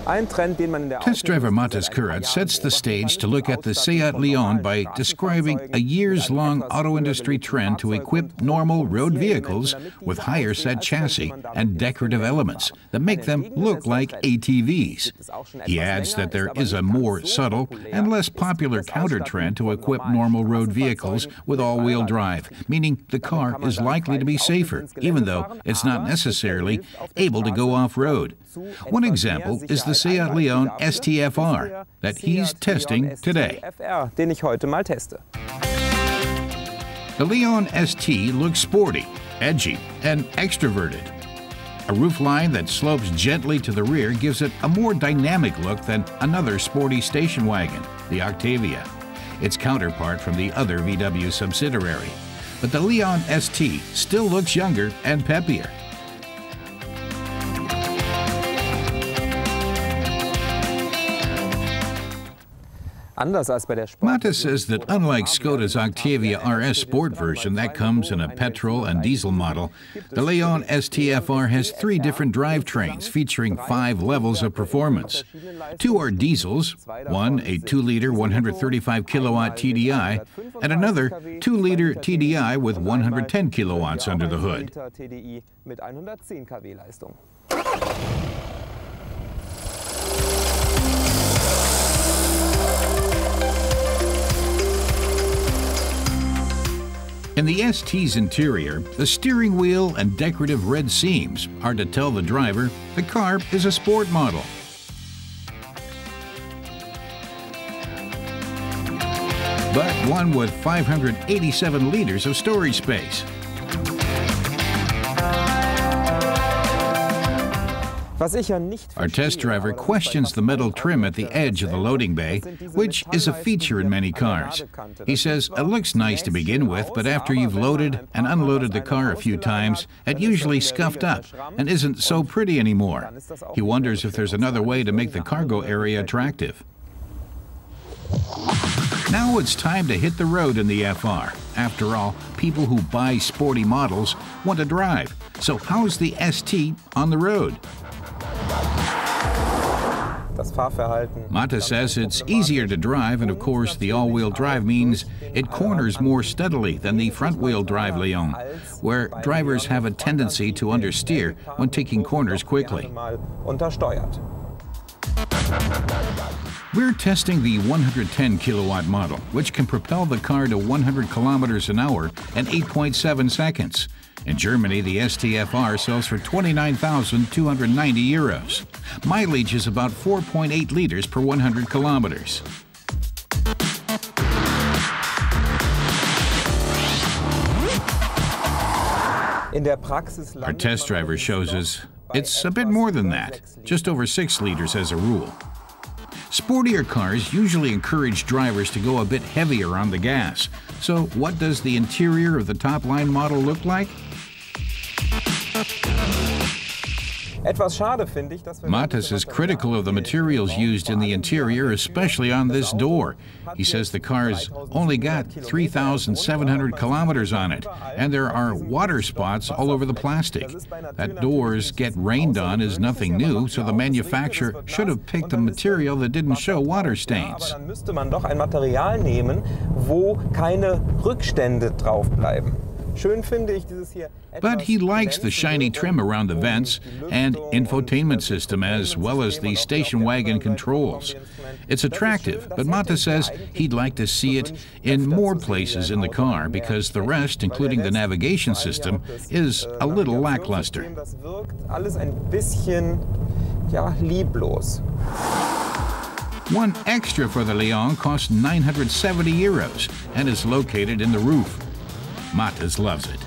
Test driver Matas Kurat sets the stage to look at the Seat Leon by describing a years-long auto industry trend to equip normal road vehicles with higher set chassis and decorative elements that make them look like ATVs. He adds that there is a more subtle and less popular counter trend to equip normal road vehicles with all-wheel drive, meaning the car is likely to be safer, even though it's not necessarily able to go off-road. One example is the Seat Leon STFR that he's testing today. The Leon ST looks sporty, edgy, and extroverted. A roofline that slopes gently to the rear gives it a more dynamic look than another sporty station wagon, the Octavia, its counterpart from the other VW subsidiary. But the Leon ST still looks younger and peppier. Matas says that unlike Skoda's Octavia RS Sport version that comes in a petrol and diesel model, the Leon STFR has 3 different drivetrains featuring 5 levels of performance. 2 are diesels, one a 2-liter 135 kilowatt TDI, and another 2-liter TDI with 110 kilowatts under the hood. In the ST's interior, the steering wheel and decorative red seams are to tell the driver the car is a sport model. But one with 587 liters of storage space. Our test driver questions the metal trim at the edge of the loading bay, which is a feature in many cars. He says it looks nice to begin with, but after you've loaded and unloaded the car a few times, it usually scuffed up and isn't so pretty anymore. He wonders if there's another way to make the cargo area attractive. Now it's time to hit the road in the FR. After all, people who buy sporty models want to drive. So how's the ST on the road? Matas says it's easier to drive, and of course the all-wheel drive means it corners more steadily than the front-wheel drive Leon, where drivers have a tendency to understeer when taking corners quickly. We're testing the 110 kilowatt model, which can propel the car to 100 kilometers an hour in 8.7 seconds. In Germany, the STFR sells for 29,290 euros. Mileage is about 4.8 liters per 100 kilometers. Our test driver shows us it's a bit more than that, just over 6 liters as a rule. Sportier cars usually encourage drivers to go a bit heavier on the gas. So what does the interior of the top-line model look like? Matas is critical of the materials used in the interior, especially on this door. He says the car's only got 3,700 kilometers on it, and there are water spots all over the plastic. That doors get rained on is nothing new, so the manufacturer should have picked a material that didn't show water stains. But he likes the shiny trim around the vents and infotainment system, as well as the station wagon controls. It's attractive, but Matas says he'd like to see it in more places in the car because the rest, including the navigation system, is a little lackluster. One extra for the Leon costs 970 euros and is located in the roof. Matas loves it.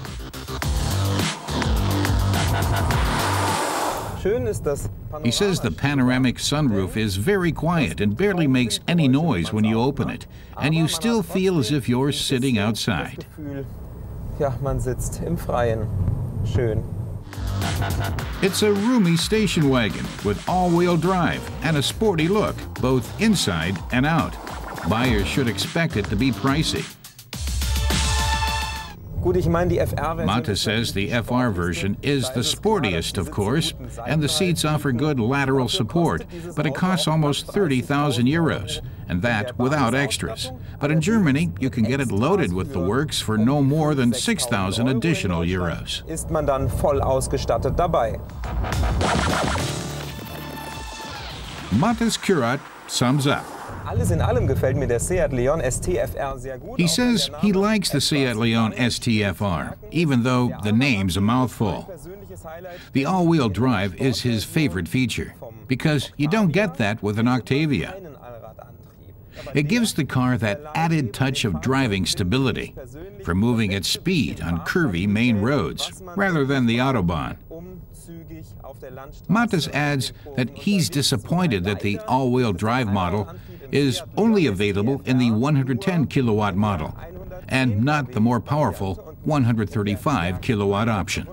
He says the panoramic sunroof is very quiet and barely makes any noise when you open it, and you still feel as if you're sitting outside. It's a roomy station wagon with all-wheel drive and a sporty look, both inside and out. Buyers should expect it to be pricey. Matas says the FR version is the sportiest, of course, and the seats offer good lateral support, but it costs almost 30,000 euros, and that without extras. But in Germany, you can get it loaded with the works for no more than 6,000 additional euros. Matas Kurat sums up. He says he likes the Seat Leon ST-FR, even though the name's a mouthful. The all-wheel drive is his favorite feature, because you don't get that with an Octavia. It gives the car that added touch of driving stability for moving at speed on curvy main roads, rather than the Autobahn. Matas adds that he's disappointed that the all-wheel drive model is only available in the 110 kilowatt model, and not the more powerful 135 kilowatt option.